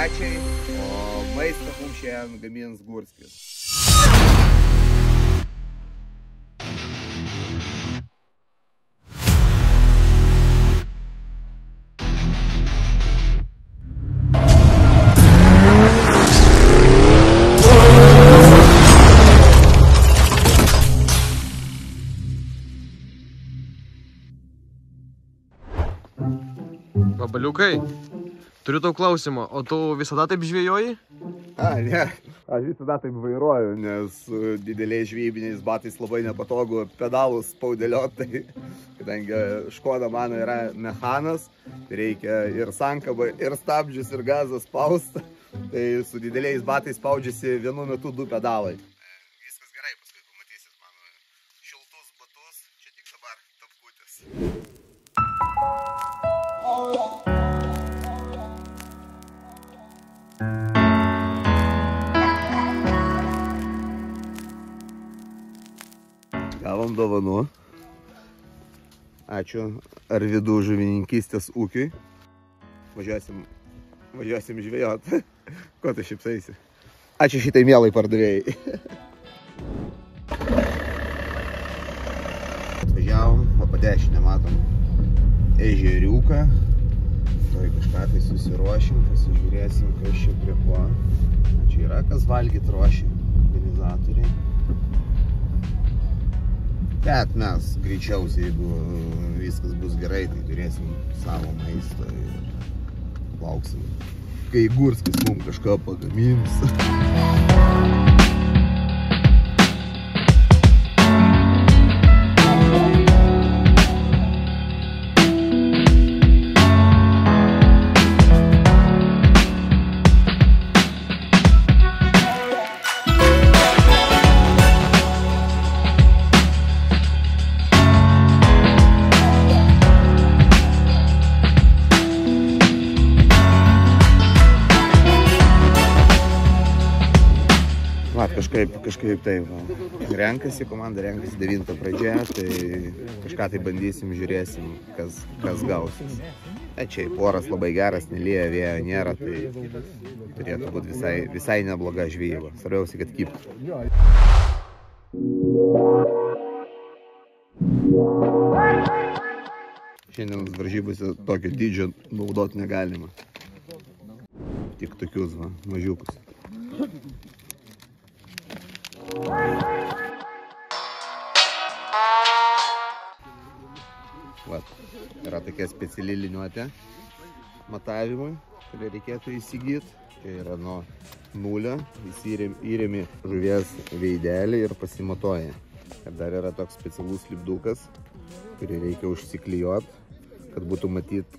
svečiai, o maistą mums šiandien gamins Gurskis. Vabaliukai, turiu tau klausimą, o tu visada taip žvėjoji? Ne, aš visada taip vairuoju, nes dideliais žvejybiniais batais labai nepatogu pedalus spaudėliot, tai kadangi Škoda mano yra mechanas, tai reikia ir sankabą, ir stabdžius, ir gazą spaust, tai su dideliais batais spaudžiasi vienu metu 2 pedalai. Viskas gerai, paskui pamatysit mano šiltus batus, čia tik dabar tapkutis. Gavom dovanų. Ačiū Arvydų žuvininkystės ūkiui. Važiuosim žvejot. Ko tu šipsaisi? Ačiū šitai mielai pardavėjai. Atvažiavom, o po dešinę matom ežeriuką. Toj kažką tai susiruošim, pasižiūrėsim, kas čia prie ko. Čia yra kas valgyt ruošia organizatoriai. Bet mes greičiausiai, jeigu viskas bus gerai, tai turėsim savo maistą ir lauksim, kai Gurskis mums kažką pagamins. Kažkaip taip, renkasi, komanda renkasi 9 pradžia, tai kažką tai bandysim, žiūrėsim, kas gausis. Čia oras labai geras, nelieja, vėjo nėra, tai turėtų būti visai nebloga žvejyba. Svarbiausia, kad kibtų. Šiandienos varžybose tokio dydžio naudot negalima. Tik tokius mažiukus. Vat, yra tokia speciali liniuotė matavimui, kurią reikėtų įsigyti. Čia yra nuo 0, jis įremi žuvies veidelį ir pasimatuoja. Ir dar yra toks specialus lipdukas, kurį reikia užsiklijuoti,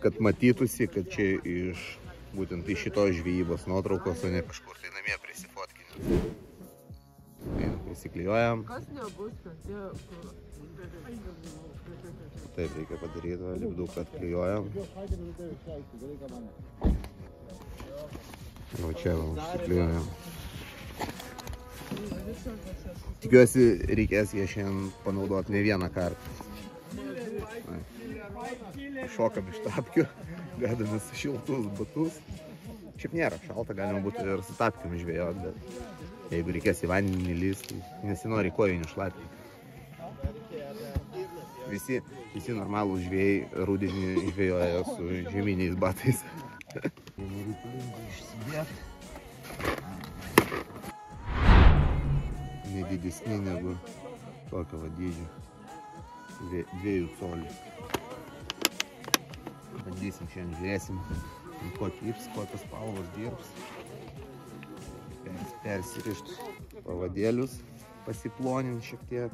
kad matytųsi, kad čia būtent iš šitos žvejybos nuotraukos, o ne kažkur tai namie prisifotkinė. Prisiklijuojam. Taip reikia padaryti, lipduką atklijuojam. O čia užsiklijuojam. Tikiuosi, reikės ją šiandien panaudoti ne vieną kartą. Šokam iš tapkių, dedamės šiltus batus. Šiaip nėra šalta, galima būtų ir su tapkium žvejot, bet jeigu reikės į vandenį lįst, tai nesinori kojinių šlapinti. Visi normalūs žvėjai rudenį žvejoja su žieminiais batais. Nedidesni negu tokio dydžio, 2 colių. Bandysim šiandien, žiūrėsim, ko kibs, kokios spalvos dirbs. Persirišt pavadėlius, pasiplonint šiek tiek.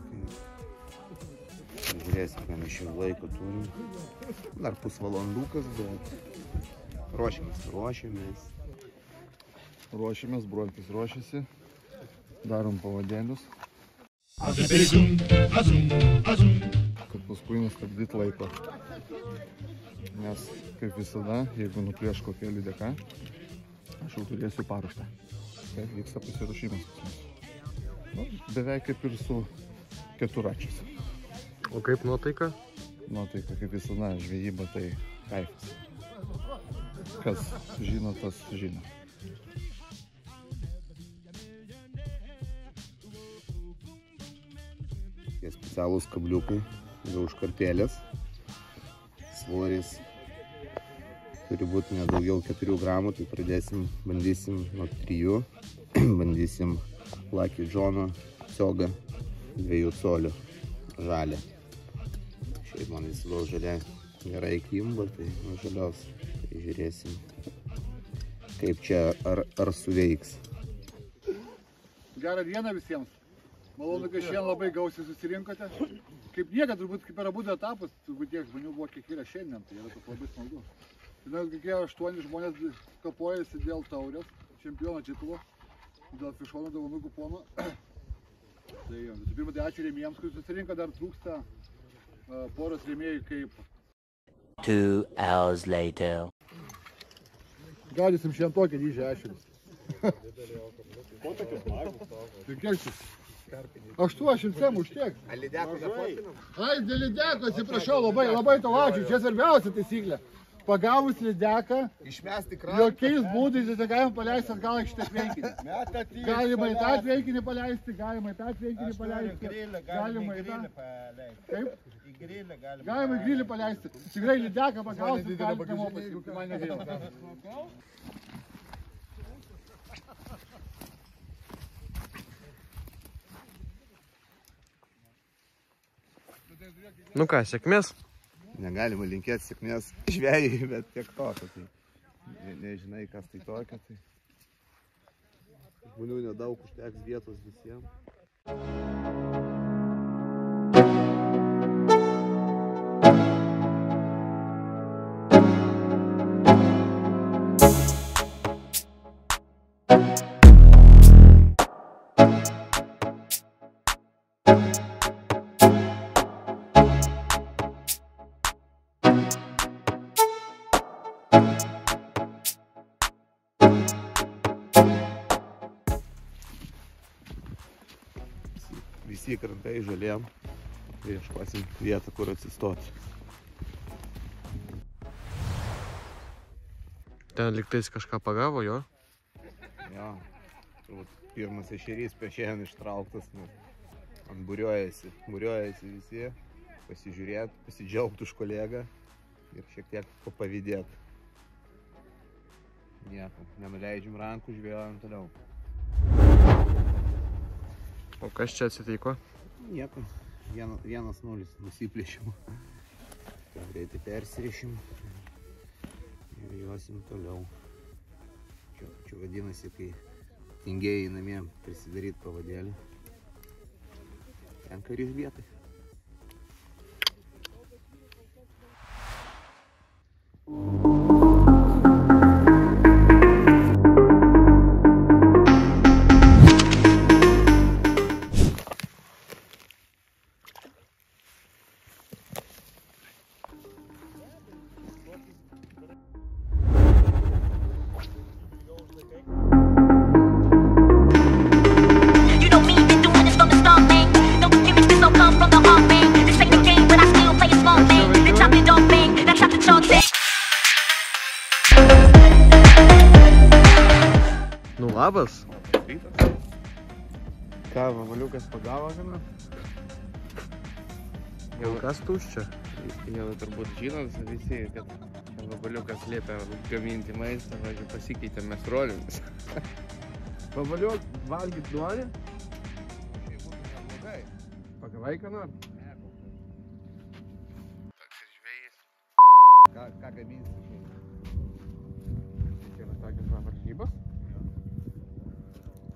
Žiūrėsim, ką mes šiandien laiko turim. Dar pusvalandukas, bet ruošiamės. Ruošiamės, bronkis ruošiasi. Darom pavadėlius. Kad paskui nestabdyt laiko. Nes, kaip visada, jeigu nuplėš kokią lydeką, aš jau turėsiu paruoštą. Tai vyksta pasiruošimas. Beveik kaip ir su keturračiais. O kaip nuotaika? Nuotaika kaip visada, žvejyba tai kaifas. Kas žino, tas žino. Tokie specialūs kabliukai, jau užkarpėlės. Svoris turi būti nedaugiau 4 gramų, tai bandysim nuo 3. Bandysim Lucky John'o siogą 2 colių žalę. Šiaip man visada žalia gerai kimba, tai nuo žalios tai žiūrėsim, kaip čia ar suveiks. Gerą dieną visiems. Malonu, kad šiandien labai gausiai susirinkote. Kaip niekad, turbūt kaip per abudu etapus, turbūt tiek žmonių buvo kiek yra šiandien, tai yra tas labai smagu. Žinau, kiek 8 žmonės kapojasi dėl taurės, čempiono titulo, dėl Fišono dovanų kupono. Tai visų pirma, tai ačiū rėmėjams, kuris susirinko, dar trūksta poros rėmėjų kaip... 2 hours later. Gaudysim šiandien tokią dydžią ešerius. Tai kiek šis? 8 sem užtiek. A lydeko nefotinam? Ai, dėl lydeko, atsiprašau, labai tau ačiū, čia svarbiausia taisyklė. Pagavus lydeką, Išmesti krantą. jokiais būdais tai galima paleisti atgal į šitą tvenkinį. Galima į tą tvenkinį paleisti, galima į tą tvenkinį paleisti, galima į tą... Kaip? Galima į grilį paleisti. Tikrai lydeką pagausit, galite namo pasiimti, man negaila. Nu ką, sėkmės? Negalima linkėti sėkmės žvejai, bet tiek tokio. Tai nežinai, kas tai tokio. Tai... Žmonių nedaug, užteks vietos visiems. Visi krantai žalėjom, tai ieškosim vietą, kur atsistoti. Ten liktais kažką pagavo, jo? Jo, pirmas ešerys prieš šiandien ištrauktas, nes man būriuojasi visi, pasižiūrėt, pasidžiaugti už kolegą ir šiek tiek papavydėt. Nieko, nenuleidžiam rankų, žvejojam toliau. O kas čia atsitiko? Nieko, 1-0 nusiplėšim. Greitai persirišim ir josim toliau. Čia vadinasi, kai tingėjai namie prisidaryt pavadėlį. Tenka ir vietai. Nu labas. Ką, vavaliukas pagavo gana? Jau kas tuščia? Jau turbūt žinot visi, kad vabaliukas liepia gaminti maistą, važiu pasikeitėmės rolėmis. Vavaliuk, valgyt nori? Pagavai ką nors? Toks ir žvejys. Ką gaminsi? Čia yra tokios varžybos.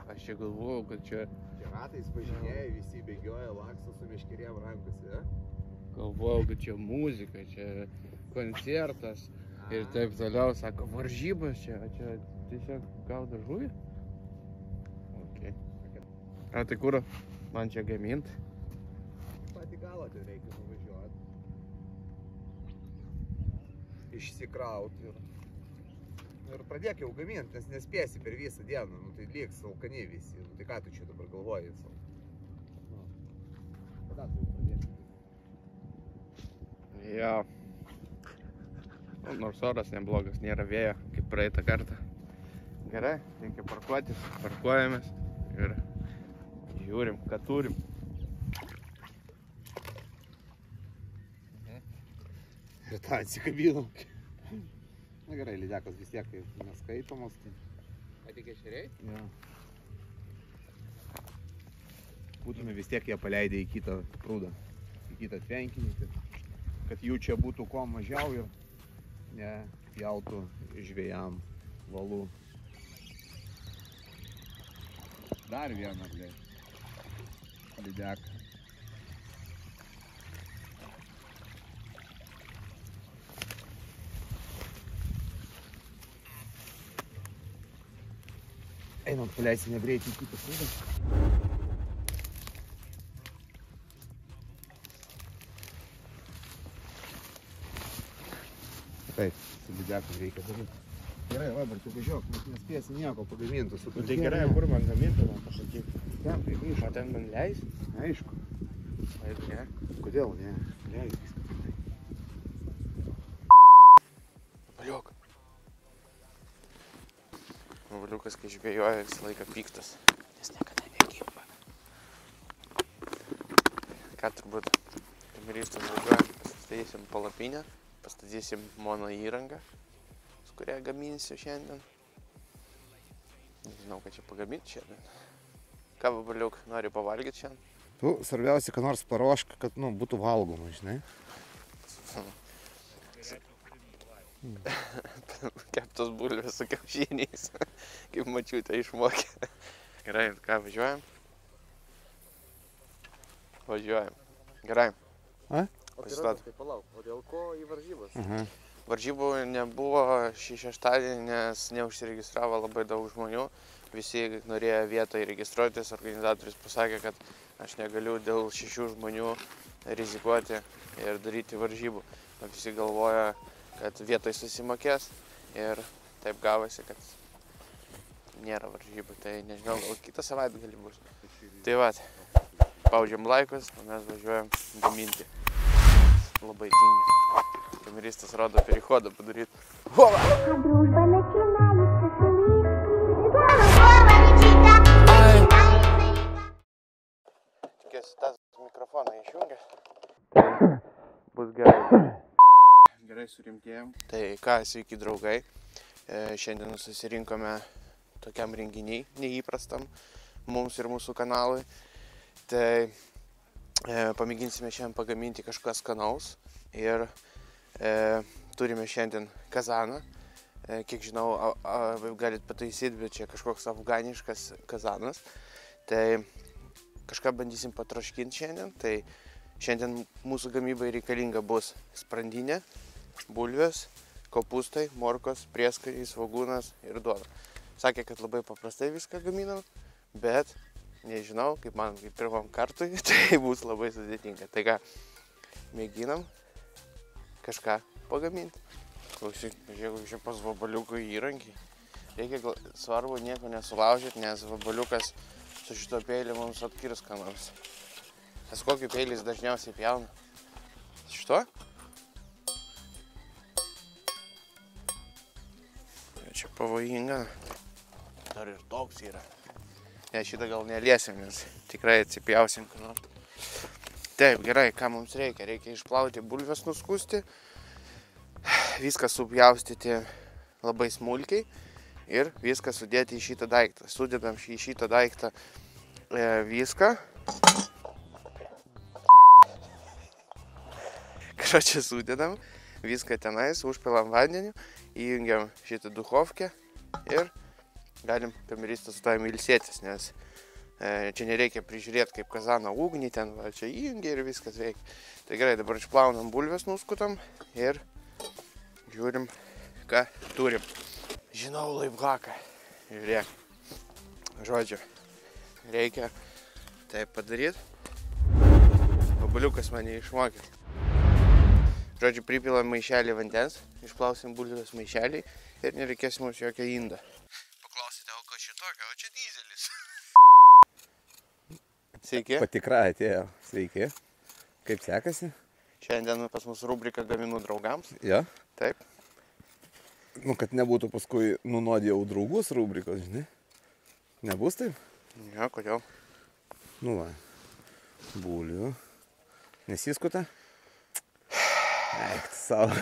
Aš čia galvojau, kad čia... Čia ratais važinėja, visi bėgioja, laksto su meškerėm rankose. Galvojau, kad čia muzika, čia koncertas ir taip toliau. Sako, varžybos čia, o čia tiesiog gaudo žuvį? Okay. A tai kur man čia gaminti? Patį galą tai reikia nuvažiuoti. Išsikrauti ir pradėk jau gaminti, nes nespėsi per visą dieną, nu tai lieks alkani visi, nu tai ką tu čia dabar galvoji savo? Kada tu jau pradėsi? Jo. Nors oras neblogas, nėra vėjo, kaip praeitą kartą. Gerai, reikia parkuotis, parkuojamės ir žiūrim, ką turim. Ir tą atsikabino. Na gerai, lydekos vis tiek neskaitomos. A tik ešeriai? Ja. Būtume vis tiek jie paleidę į kitą prūdą, į kitą tvenkinį, kad jų čia būtų kuo mažiau ir nepjautų žvejam valų. Dar vieną, lydeką. Einam, paleisime greitai į kitą prūdą. Taip, su lydekom reikia daryti. Gerai, Robertai, važiuok, mes nespėsi nieko pagaminti su Tai gerai, kur man gaminti, man pasakyk. Ten, tai O aišku. ten man leis? Aišku. Ar ne? Kodėl ne? Leis viskas. Valiuk. Valiukas, kai žvėjoja, visą laiką piktas. Nes niekada nekimba. Ką turbūt kamerystas važiuojam, pastatysim palapinę, pastatysim mono įrangą, su kuria gaminsiu šiandien. Nežinau, ką čia pagaminti šiandien. Ką, Valiuk, nori pavalgyti šiandien? Tu svarbiausia, kad nors paruošk, kad būtų valgoma, žinai. Keptos bulvės su kiaušiniais, kaip mačiutė išmokė. Gerai, ką, važiuojam? Važiuojam. Gerai. A? Pasiduot. Tai palauk, o dėl ko į varžybas? Varžybų nebuvo šį šeštadienį, nes neužsiregistravo labai daug žmonių. Visi norėjo vietoje registruotis, organizatorius pasakė, kad aš negaliu dėl 6 žmonių rizikuoti ir daryti varžybų. Visi galvoja, kad vietoj susimokės ir taip gavosi, kad nėra varžybų. Tai nežinau, gal kitą savaitgalį bus. Tai vat, spaudžiam laikus, o mes važiuojam gaminti. Labai tingi. Kameristas rodo perichodą padaryti. Hova! А дружба начинается с улыбки, голубого мечта. Tikiuosi, tas mikrofoną išjungia. Bus gerai. Gerai surimtėjom. Tai ką, sveiki draugai. Šiandien susirinkome tokiam renginiai, neįprastam mums ir mūsų kanalui. Tai pamėginsime šiandien pagaminti kažką skanaus. Ir turime šiandien kazaną. Kiek žinau, galit pataisyti, bet čia kažkoks afganiškas kazanas. Tai kažką bandysim patroškinti šiandien. Tai šiandien mūsų gamybai reikalinga bus sprandinė, bulvės, kopūstai, morkos, prieskoniai, svogūnas ir duona. Sakė, kad labai paprastai viską gaminam, bet nežinau, kaip man kaip pirmam kartui, tai bus labai sudėtinga. Tai ką, mėginam kažką pagaminti. Klausyk, žiūrėk, čia pas vabaliukų įrankiai. Reikia svarbu nieko nesulaužyti, nes vabaliukas su šito peiliu mums atkirs ką nors. Nes kokį peilį jis dažniausiai pjauna? Šito? Čia pavojinga. Dar ir toks yra. Ne, šitą gal neliesim, nes tikrai atsipjausim ką nors. Taip, gerai, ką mums reikia? Reikia išplauti bulves, nuskusti, viską supjaustyti labai smulkiai ir viską sudėti į šitą daiktą. Sudedam į šitą daiktą viską. Čia sudedam viską tenais, užpilam vandeniu, įjungiam šitą duchovkę ir galim kameristas su tavim ilsėtis, nes čia nereikia prižiūrėti kaip kazaną ugnį, ten va, čia įjungia ir viskas veikia. Tai gerai, dabar išplaunam bulves, nuskutam ir žiūrim, ką turim. Žinau laiphaką, žiūrėk. Žodžiu, reikia taip padaryti. Vabaliukas mane išmokė. Žodžiu, pripilam maišelį vandens, išplausim bulvės maišelį ir nereikės mums jokio indą. Paklausite, o kas šitokio? O čia dyzelis. Sveiki. Patikra atėjo. Sveiki. Kaip sekasi? Šiandien pas mus rubrika gaminu draugams. Ja? Taip. Nu, kad nebūtų paskui nunuodėjau draugus rubrikos, žinai. Nebus taip? Ne, kodėl? Nu va. Bulvių. Nesiskuta? Eik, savo.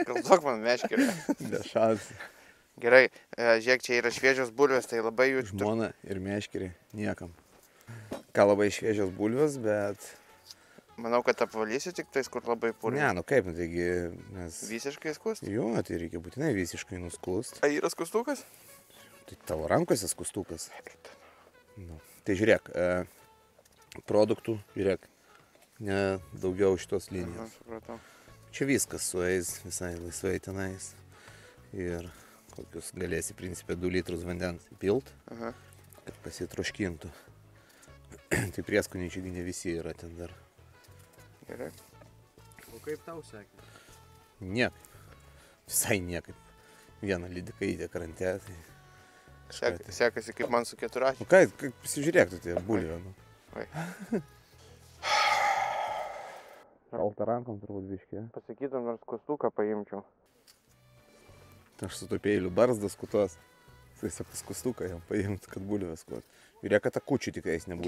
Gal duok man meškerę. Dešas. Gerai, žiūrėk, čia yra šviežios bulvės, tai labai jų... Žmona ir meškerį niekam. Ką labai šviežios bulvės, bet... Manau, kad apvalysi tik tais, kur labai purvė. Ne, nu kaip, nu taigi mes... Visiškai skust? Jo, tai reikia būtinai visiškai nuskust. A, yra skustukas? Tai tavo rankose skustukas. Nu. Tai žiūrėk, produktų, žiūrėk, ne daugiau šitos linijos. Supratau. Čia viskas sueis visai laisvai tenais. Ir kokius galėsi, principė, 2 litrus vandens įpilt, kad pasitroškintų. Tai prieskoniai čia ne visi yra ten dar. Gerai. O kaip tau sekė? Niekaip. Visai niekaip. Vieną lydikaitę krante. Tai... Sekasi kaip man su 4 Nu ką, pasižiūrėk tu tai bulvę. Nu. Šaltą rankom turbūt biškė. Pasakytum, nors skustuką paimčiau. Aš su tupėliu barzdas skutos. Tai sako skustuką jam paimt, kad bulvės skot. Žiūrėk, kad akučių tikrais nebūtų.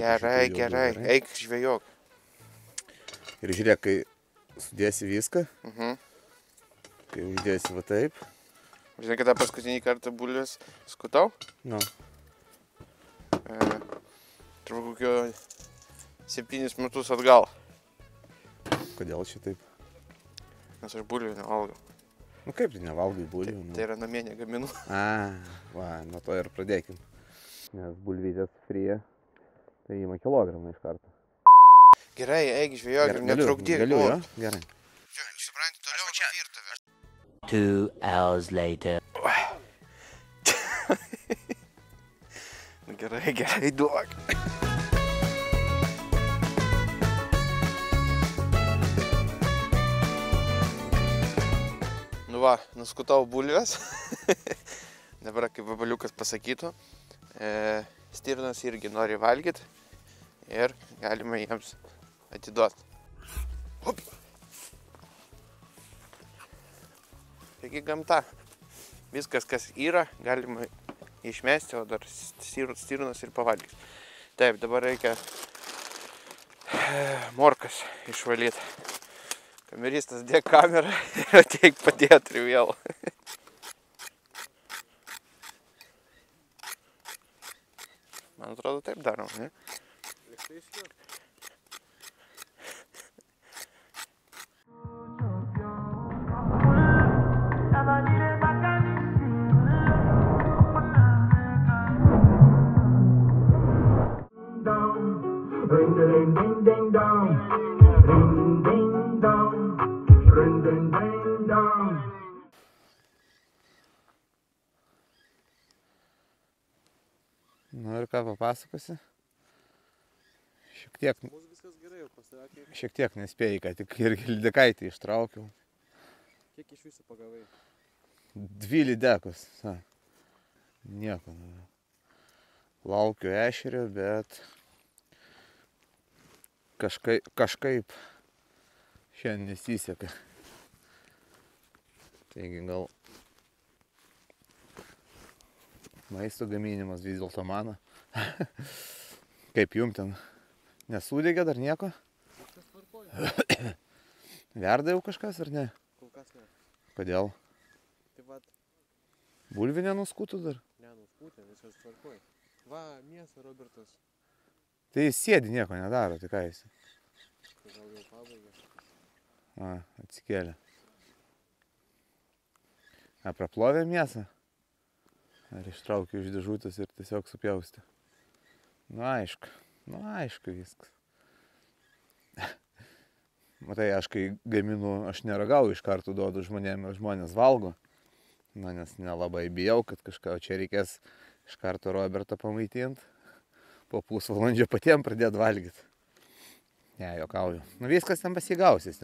Gerai. Eik žvejok. Ir žiūrėk, kai sudėsi viską, kai uždėsi va taip. Žinai, kada paskutinį kartą bulvės skutau? Nu. Turbūt kokio 7 metus atgal. Kodėl čia taip? Nes aš bulvių nevalgau. Nu kaip tai nevalgai bulvių? Tai yra namie negaminu. Va, nuo to ir pradėkim. Nes bulvytės frie, tai ima kilogramą iš karto. Gerai, eik žvejok ir netrukdyk. Galiu, jo? Gerai. Supranti, toliau čia virtuvė. 2 hours later. Gerai, duok. Nu va, nuskutau bulvės. Dabar kaip babaliukas pasakytų, stirnas irgi nori valgyti ir galima jiems atiduoti. Hop. Taigi gamta. Viskas, kas yra, galima išmesti, o dar stirnas ir pavalgys. Taip, dabar reikia morkas išvalyti. Kameristas dėk kamerą ir ateik padėti vėl. Man atrodo, taip darom, ne? Nu ir ką papasakosi? Šiek tiek... Mūsų viskas gerai jau pasakė. Šiek tiek nespėjai, kad tik irgi lydekaitį ištraukiau. Kiek iš jūsų pagavai? 2 lydekus. Nieko. Laukiu ešerio, bet kažkaip šiandien nesiseka. Taigi gal maisto gaminimas vis dėlto mano. Kaip jum ten? Nesudegė dar nieko? Viskas tvarkoja. Verda jau kažkas ar ne? Kol kas ne. Kodėl? Tai va, Bulvių nenuskutų dar? nenuskutė, viskas tvarkoja. Va, mėsą Robertas. Tai jis sėdi, nieko nedaro, tai ką jis? Gal jau pabaigė. Atsikėlė. Praplovė mėsą? Ar ištraukė iš dėžutės ir tiesiog supjaustė? Nu aišku viskas. Matai, aš kai gaminu, aš neragauju, iš karto duodu žmonėm, žmonės valgo. Nu, nes nelabai bijau, kad kažką čia reikės iš karto Robertą pamaitinti. Po pusvalandžio patiem pradėti valgyti. Ne, juokauju. Nu, viskas ten pasigausis.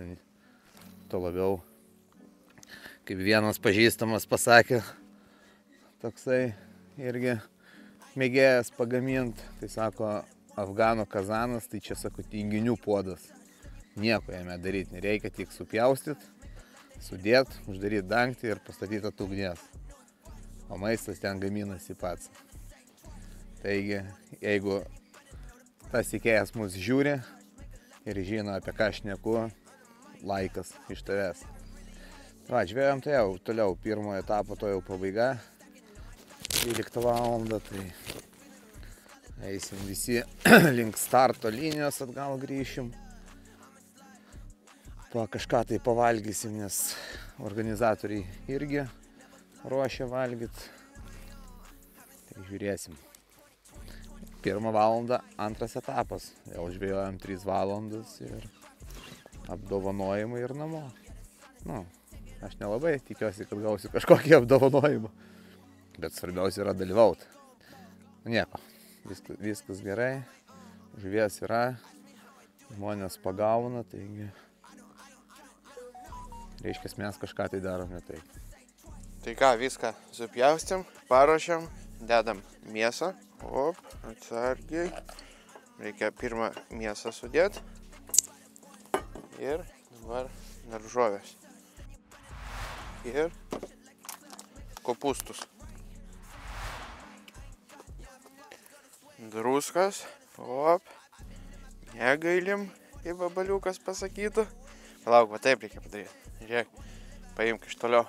Tuo labiau, kaip vienas pažįstamas pasakė, toksai irgi mėgėjas pagamint, tai sako, afgano kazanas, tai čia, sako, tinginių puodas. Nieko jame daryti nereikia, tik supjaustyt, sudėt, uždaryt dangtį ir pastatyti ant ugnies. O maistas ten gaminasi pats. Taigi, jeigu tas įkėjas mus žiūri ir žino, apie ką šneku, laikas iš tavęs. Va, žvėjom tai jau toliau pirmojo etapo, to jau pabaiga. 12 valandą, tai eisim visi link starto linijos, atgal grįšim. Kažką tai pavalgysim, nes organizatoriai irgi ruošia valgyt. Tai žiūrėsim. 1 valandą, antras etapas. Vėl žvėjojam 3 valandas ir apdovanojimai ir namo. Nu, aš nelabai tikiuosi, kad gausiu kažkokį apdovanojimą. Bet svarbiausia yra dalyvauti. Nieko, viskas gerai. Žuvies yra, žmonės pagauna, taigi reiškia, mes kažką tai darome taip. Tai ką, viską supjaustėm, paruošiam, dedam mėsą. Op, atsargiai. Reikia pirmą mėsą sudėti. Ir dabar daržovės. Ir kopūstus. Druskas. Op. Negailim, kaip babaliukas pasakytų. Palauk, va taip reikia padaryti. Žiūrėk, paimk iš toliau.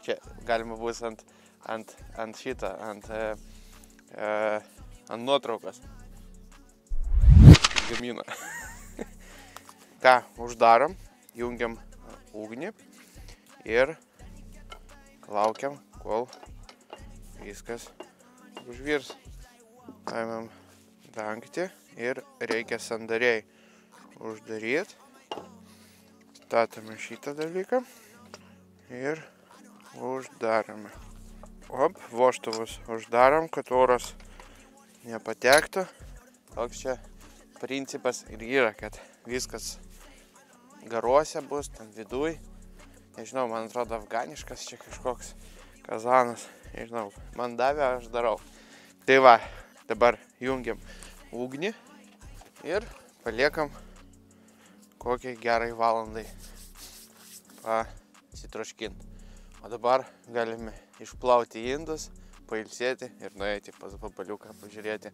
Čia galima bus ant nuotraukos. Gamina. Ką, uždarom, jungiam ugnį ir laukiam, kol viskas užvirs. Paimam dangtį ir reikia sandariai uždaryti. Statome šitą dalyką ir uždarome. Op, vožtuvus uždarom, kad oras nepatektų. Toks čia principas ir yra, kad viskas garuose bus, ten viduj. Nežinau, man atrodo afganiškas čia kažkoks kazanas. Nežinau, man davė, aš darau. Tai va, dabar jungiam ugnį ir paliekam kokiai gerai valandai pasitroškinti. O dabar galime išplauti indus, pailsėti ir nueiti pas babaliuką, pažiūrėti,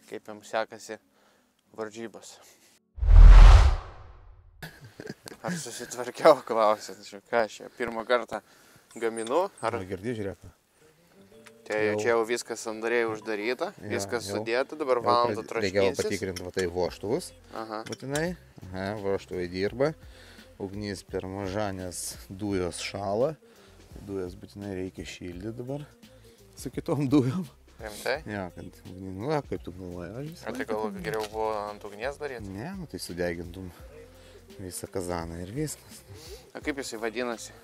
kaip jam sekasi varžybos. Ar susitvarkiau, klausit, ką aš čia pirmą kartą gaminu? Ar Girdži, žiūrėk. Tai čia jau viskas sandariai uždaryta, viskas sudėta, dabar valandą troškysis. Reikia patikrinti va tai vožtuvus, būtinai. Vožtuvai dirba, ugnis per maža, nes dujos šala. Dujas būtinai reikia šildyti dabar su kitom dujom. Rimtai? Ja, kad, kaip tu galvoji, Ar tai gal geriau buvo ant ugnies daryti? Ne, tai sudegintum visą kazaną ir viskas. O kaip jisai vadinasi?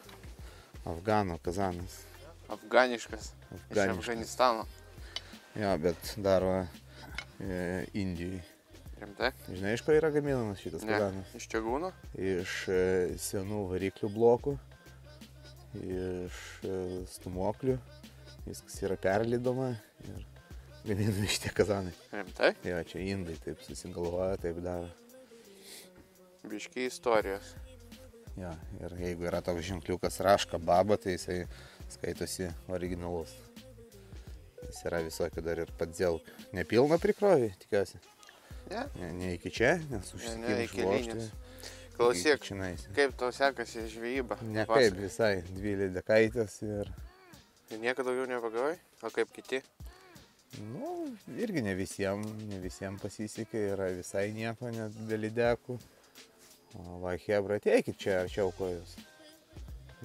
Afgano kazanas. Afganiškas. Iš Afganistano. Jo, bet daro Indijai. Rimtai? Žinai, iš ko yra gaminamas šitas kazanas? Iš čiagūno? Iš senų variklių blokų, iš stumoklių. Viskas yra perlydoma ir gaminami šitie kazanai. Rimtai? Jo, čia indai taip susigalvoja, taip daro. Biški istorijos. Jo, ir jeigu yra toks ženkliukas Raška Baba, tai jisai skaitosi originalus. Jis yra visokių dar ir padzelkių. Nepilna prikrovė, tikiuosi? Ne. Ne iki čia, nes užsikimš vožtuvė. Klausyk, kaip tau sekasi žvejyba? Ne kaip, visai 2 lydekaitės ir... Nieko daugiau nepagavai? O kaip kiti? Nu, irgi ne visiems pasisekė, yra visai nieko, net be lydekų. O va, hebra, ateikit čia arčiau kojos.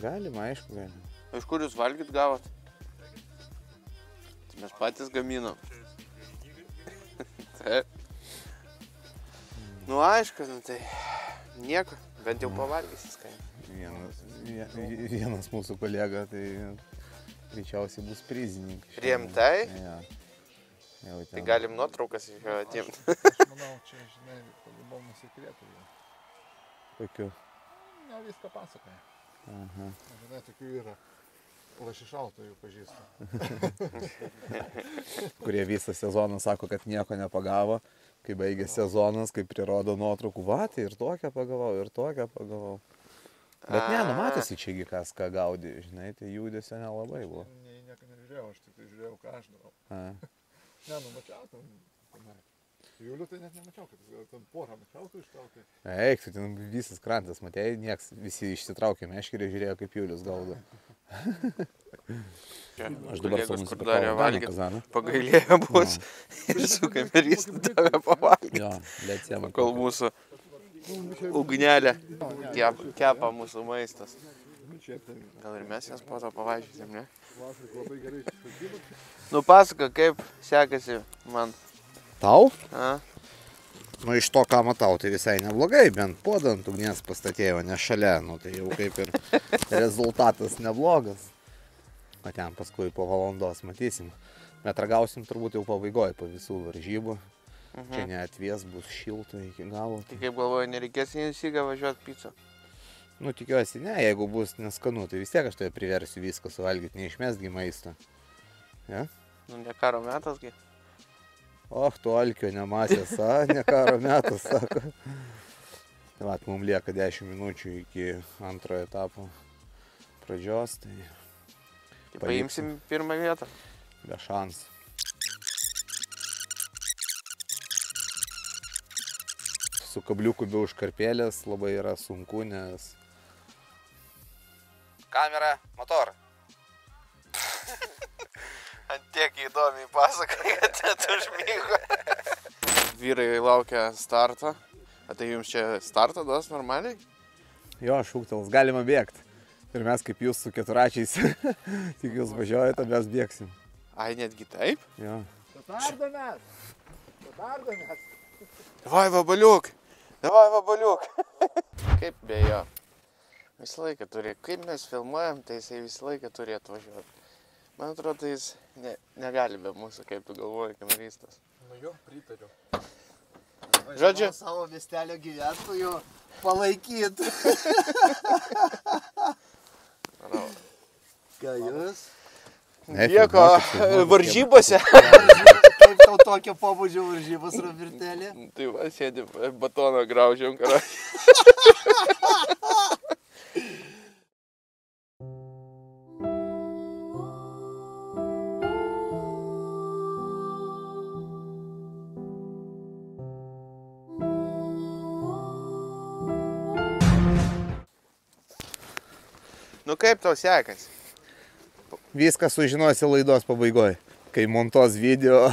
Galima, aišku, galima. O iš kur jūs valgyt gavot? Tai mes patys gaminom. Taip. Nu aišku, nu tai nieko, bent jau pavalgysis kaip. Vienas mūsų kolega, tai greičiausiai bus prizininkas. Rimtai? Ja. Tai galim nuotraukas iš jo atimti. Aš manau, čia, žinai, pagalbom sekretų. Kokiu? Ne, viską pasakoja. Aha. Žinai, tokių yra lašišautojų pažįstu. Kurie visą sezoną sako, kad nieko nepagavo. Kai baigė sezonas, kai prirodo nuotraukų, va, tai ir tokią pagavau, ir tokią pagavau. Bet ne, numatėsi čiagi kas ką gaudė, žinai, tai judesio nelabai buvo. Nieko nežiūrėjau, aš tik žiūrėjau, ką aš darau. A. Ne, numačiau, Julių tai net nemačiau, kad ten porą mačiautų ištraukė. Eik, tu ten visas krantas, matėjai, nieks, visi išsitraukė meškerį, žiūrėjo, kaip Julius gaudo. Aš dabar Kolegos, kur nusipirkau darė Dano valgyt, kazaną. pagailėjo bus ir su kameristų davė pavalgyti. Jo, bet siema. Kol mūsų ugnelė kepa mūsų maistas. Gal ir mes jas po to pavažiuosim, ne? Nu pasaka, kaip sekasi man. Tau? A? Nu, iš to, ką matau, tai visai neblogai, bent puodą ant ugnies pastatėjo, ne šalia, nu, tai jau kaip ir rezultatas neblogas. O ten paskui po valandos matysim. Bet ragausim turbūt jau pabaigoje po visų varžybų. Čia neatvies, bus šilta iki galo. Tai kaip galvoju, nereikės į Insigą važiuoti pizzą? Nu, tikiuosi, ne, jeigu bus neskanu, tai vis tiek aš tai priversiu viską suvalgyti, neišmestgi maisto. Ja? Nu, ne karo metasgi. Och, tu alkio nematęs, ne karo metas, sako. Tai vat, mums lieka 10 minučių iki antrojo etapo pradžios, tai Tai paimsim pirmą vietą. be šansų. Su kabliuku be užkarpėlės labai yra sunku, nes... Kamera, motor. Antiek įdomiai pasakoja, kad net užmygo. Vyrai laukia starto. A tai jums čia startą duos normaliai? Jo, šūktels, galima bėgti. Ir mes kaip jūs su keturačiais, tik jūs važiuojate, mes bėgsim. Ai, netgi taip? Jo. Patardomės! Davai vabaliuk! Davai vabaliuk! Kaip be jo? Visą laiką turi. Kaip mes filmuojam, tai jisai visą laiką turi atvažiuoti. Man atrodo, jis negali be mūsų, kaip tu galvoji, kameristas. Nu jo, pritariu. Žodžiu, Savo miestelio gyventojų palaikyti. Ką jūs? nieko varžybose. Kaip tau tokio pobūdžio varžybos, Robertelė? Tai va, sėdi batoną graužiam, karą. Nu kaip tau sekasi? Viską sužinosi laidos pabaigoje, kai montuos video.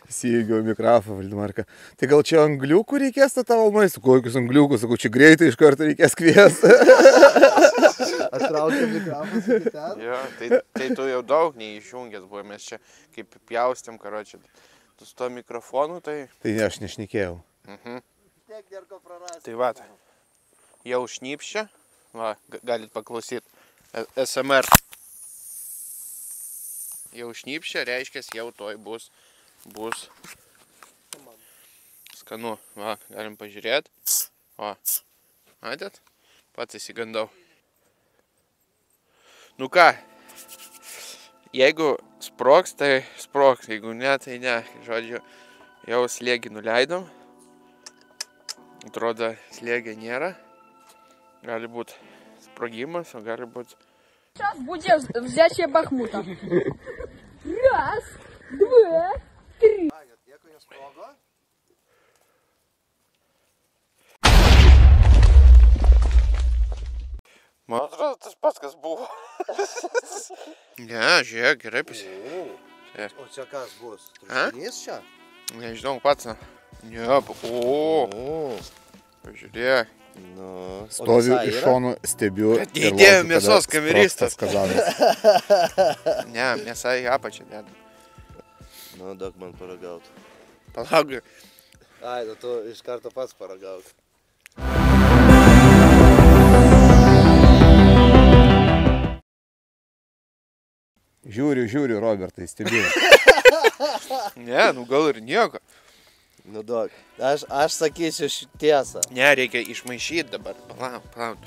Įsijungiau mikrofoną, Valdimarka. Tai gal čia angliukų reikės tavo maistą? Kokius angliukus? Sakau, čia greitai iš karto reikės kviesti. Atraukia mikrofoną su gitarą. Jo, tai tu jau daug neišjungęs buvo, mes čia kaip pjaustėm, karočią. Tu su to mikrofonu, tai... Tai ne, aš nešnekėjau. Tiek nėr ko prarasti. Tai va, jau šnypščia. Va, galit paklausyti. SMR. Jau šnypščia, reiškia, jau toj bus skanu. Va, galim pažiūrėti. O, matėt? Pats įsigandau. Nu ką, jeigu sprogs, tai sprogs. Jeigu ne, tai ne. Žodžiu, jau slėgį nuleidom. Atrodo, slėgio nėra. Gali būti sprogimas, o gali būti... Сейчас будет взятие Бахмута. Раз, два, три. Jeigu jos sprogo, Man atrodo, tas pats, kas buvo. Ne, žiūrėk, gerai o čia kas bus? A? Truškinys čia? Nežinau pats. Ne, o. Pažiūrėk. Nu, Stoviu iš šonų, stebiu. Bet neįdėjo mėsos kameristas. Kazanas. Ne, mėsa į apačią dėda. Nu, daug man paragauti. Palauk. Ai, nu tu iš karto pats paragauti. Žiūriu, Robertai, stebiu. Ne, nu gal ir nieko. Nu, daug. Aš sakysiu tiesą. Ne, reikia išmaišyti dabar. Palauk.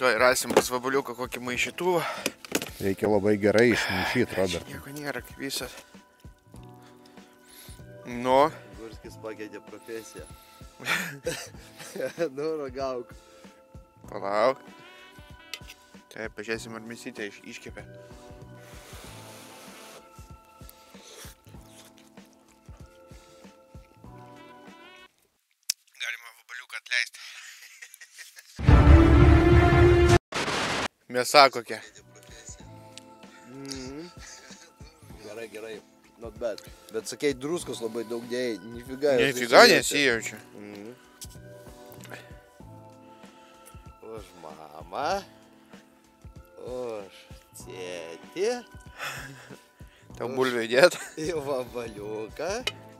Tuoj rasim pas vabaliuką kokį maišytuvą. Reikia labai gerai išmaišyti, Robert. Nieko nėra, kaip visas. Nu. Gurskis pakeitė profesiją. Nu, ragauk. Palauk. Tai pažiūrėsim, ar mėsytę iškepė. Mėsa kokia. Gerai, gerai. Not bad. Bet sakei, druskos labai daug dėjai. Nifiga. Nifiga nesijaučiu. Už mamą. Už tėtį. Tau bulvę įdėt? Į vabaliuką.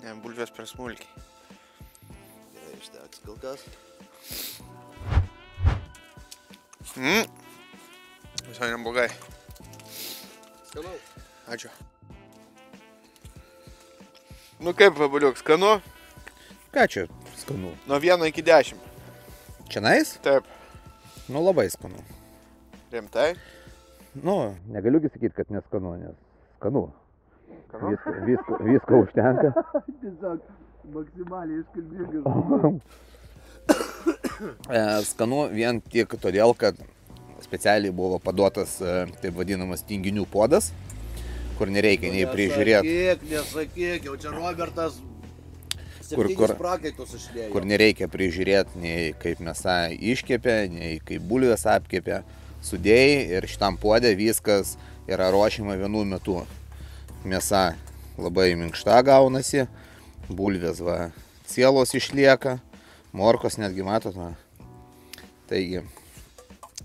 Ne, bulvės per smulkiai. Gerai, išteks kol kas. Visai neblogai. Skanu. Ačiū. Nu kaip, vabaliuk, skanu? Ką čia skanu? Nuo 1 iki 10. Čianais? Taip. Nu, labai skanu. Rimtai? Nu, negaliu sakyti, kad neskanu, nes skanu. Visko užtenka. Tiesiog maksimaliai iškalbingas. Skanu vien tik todėl, kad specialiai buvo paduotas taip vadinamas tinginių puodas, kur nereikia nei prižiūrėti. Nesakyk, jau čia Robertas 7 prakaitus išlėjo. Kur nereikia prižiūrėti nei kaip mėsa iškepė, nei kaip bulvės apkepė. Sudėjai ir šitam puodė viskas yra ruošiama vienu metu. Mėsa labai minkšta gaunasi, bulvės va, cielos išlieka, morkos netgi matot. Va. Taigi,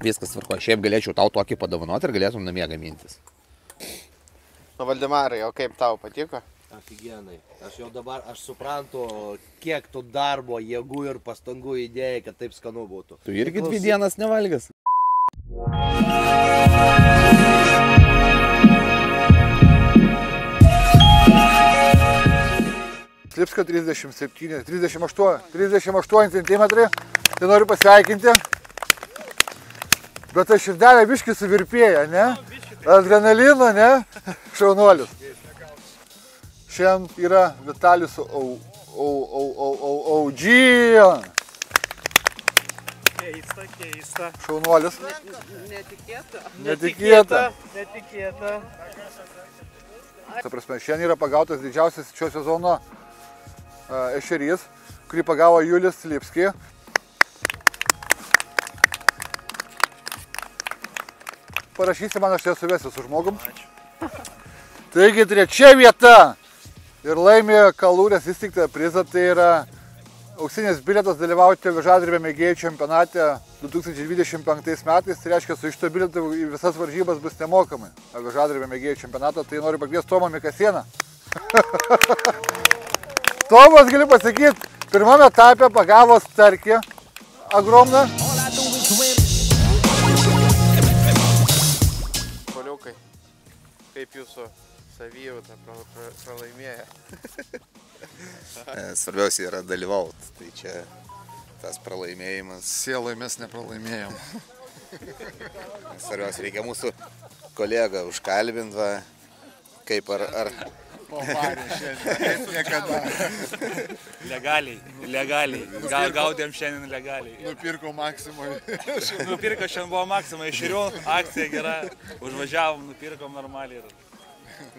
viskas tvarko. Šiaip galėčiau tau tokį padovanoti ir galėtum namie gamintis. Nu, Valdemarai, o kaip tau patiko? Afigenai. Aš jau dabar, aš suprantu, kiek tu darbo, jėgų ir pastangų įdėjai, kad taip skanu būtų. Tu irgi 2 dienas nevalgęs. Slipska 37, 38 cm. Tai noriu pasveikinti. Bet ta širdelė biškį suvirpėja, ne? Adrenalino, ne? Šaunuolis. Šiandien yra Vitalijus OG. Keista. Šaunuolis. Netikėta. Ta prasme, šiandien yra pagautas didžiausias šio sezono ešerys, kurį pagavo Julius Slipski. Parašysi man, aš čia suvesiu su žmogum. Taigi 3 vieta ir laimė Kalūrės įsteigtą prizą, tai yra auksinis bilietas dalyvauti Avižadrebio mėgėjų čempionate 2025 metais. Tai reiškia, su šito bilietu į visas varžybas bus nemokamai. Avižadrebio mėgėjų čempionatą, tai noriu pakviesti Tomą Mikasieną. Tomas, galiu pasakyti, pirmame etape pagavo starkį agromną. Poliukai, kaip jūsų savijauta pralaimėja? Svarbiausia yra dalyvauti, tai čia tas pralaimėjimas. Sielai mes nepralaimėjom. Svarbiausia, reikia mūsų kolegą užkalbinti, va, kaip ar... Pavarė šiandien, kaip niekada. Legaliai. Gaudėm šiandien legaliai. Nupirko Maksimui. Nupirko šiandien buvo Maksimui, iširiau, akcija gera, užvažiavom, nupirkom normaliai.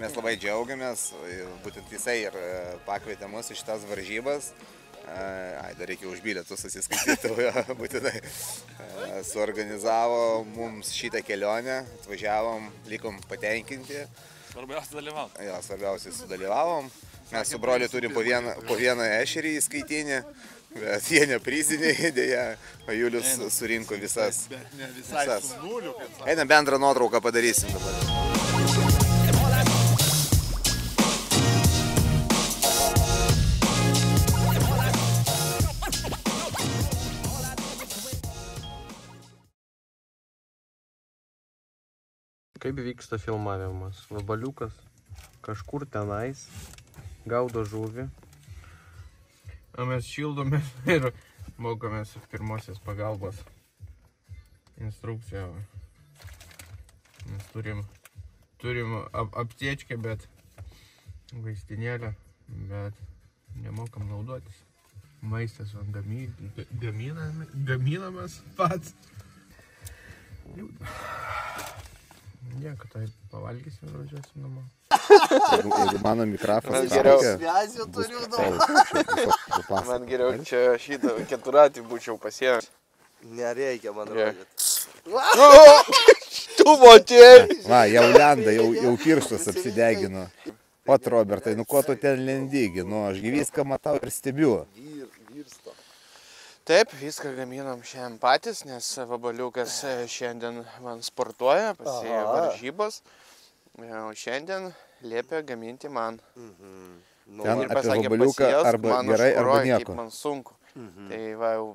Mes labai džiaugiamės, būtent jisai ir pakvietė mus į šitas varžybas. Dar reikia už bilietus susiskaityti, būtinai suorganizavo mums šitą kelionę, atvažiavom, likom patenkinti. Svarbiausia dalyvauti. Jo, svarbiausiai sudalyvavom. Mes su broliu turim po vieną ešerį įskaitinį, bet jie nepriziniai, dėja, o Julius surinko visas. Einam bendrą nuotrauką padarysim dabar. Kaip vyksta filmavimas? Vabaliukas kažkur tenais gaudo žuvį. O mes šildomės ir mokomės pirmosios pagalbos instrukciją. Mes turim aptiečkę, bet vaistinėlę, bet nemokam naudotis. Maistas gaminamas pats. Nieko, tai pavalgysim ir važiuosim namo. Jeigu mano mikrofonas man geriau čia šitą keturatį būčiau pasiėmęs. Nereikia man rodyti. šaldytuvo atėjai. Va, jau lenda, jau pirštas apsidegino. Ot, Robertai, nu ko tu ten lendygi? Nu, aš viską matau ir stebiu. Taip, viską gaminam šiandien patys, nes Vabaliukas šiandien man sportuoja, pasėjo varžybos. O šiandien liepia gaminti man. Ten Ir apie pasakė, Vabaliuką pasijausk arba mano gerai, arba šporoj, nieko. kaip man sunku. Tai va jau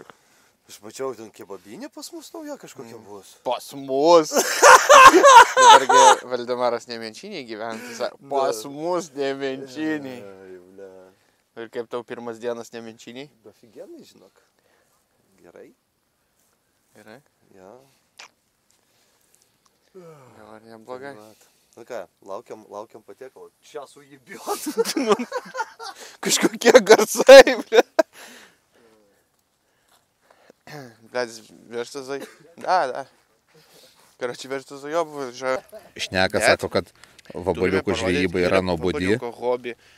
Aš mačiau, ten kebabinė pas mus nauja kažkokia bus. pas mus. Dabargi Valdemaras Nemenčiniai gyvena. Pas mus Nemenčiniai. Ir kaip tau pirmas dienas Nemenčiniai? Afigenai, žinok. Gerai. Gerai. Ja. Gal ar neblogai? Na ką, laukiam patiekalo. Čia su jį bijot. Kažkokie garsai, ble. Bledis, vežtas zai. Da. Karoči, vežtas zai buvo. Šneka sako, kad Vabaliukų žvejyba yra nuobodi.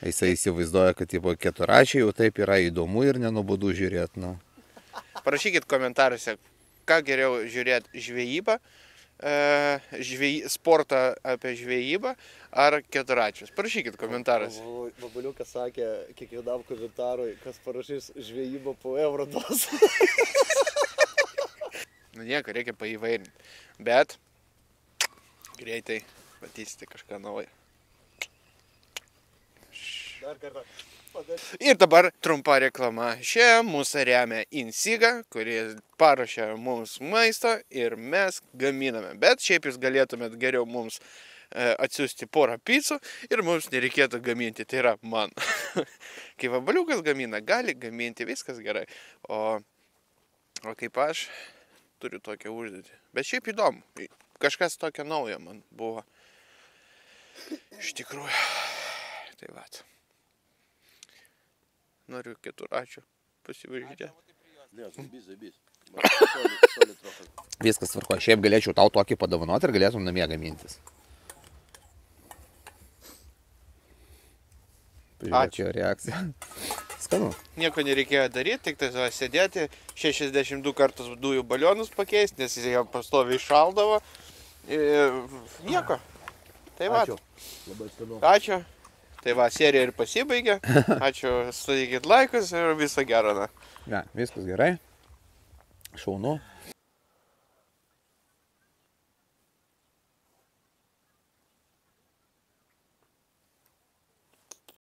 Jisai įsivaizduoja, kad keturračiai jau taip yra įdomu ir nenuobodu žiūrėti. Nu. Parašykit komentaruose, ką geriau žiūrėti žvejybą, sportą apie žvejybą ar keturračius. Parašykit komentaruose. Vabaliukas sakė, kiekvienam komentarui, kas parašys žvejybą po euro dos. Nu nieko, reikia paįvairinti. Bet greitai matysite kažką naujo. Dar kartą. Ir dabar trumpa reklama. Šią mūsų remia Insiga, kurie paruošia mums maisto ir mes gaminame. Bet šiaip jūs galėtumėt geriau mums atsiųsti porą picų ir mums nereikėtų gaminti. Tai yra man. Kai Vabaliukas gamina, gali gaminti, viskas gerai. O kaip aš turiu tokią užduotį. Bet šiaip įdomu. Kažkas tokio naujo man buvo. Iš tikrųjų. Tai vat. Noriu keturračių pasivažinėti. Ne, zabys. Viskas tvarko. Šiaip galėčiau tau tokį padovanoti ir galėtum namie gamintis. Pažiūrėčiau reakciją. Skanu. Nieko nereikėjo daryti, tik tai sėdėti, 62 kartus dujų balionus pakeisti, nes jis jau pastoviai šaldavo. Ir nieko. Tai va. Labai skanu. Ačiū. Tai va, serija ir pasibaigė. Ačiū, statykit laikus ir viso gero. Ja, viskas gerai. Šaunu.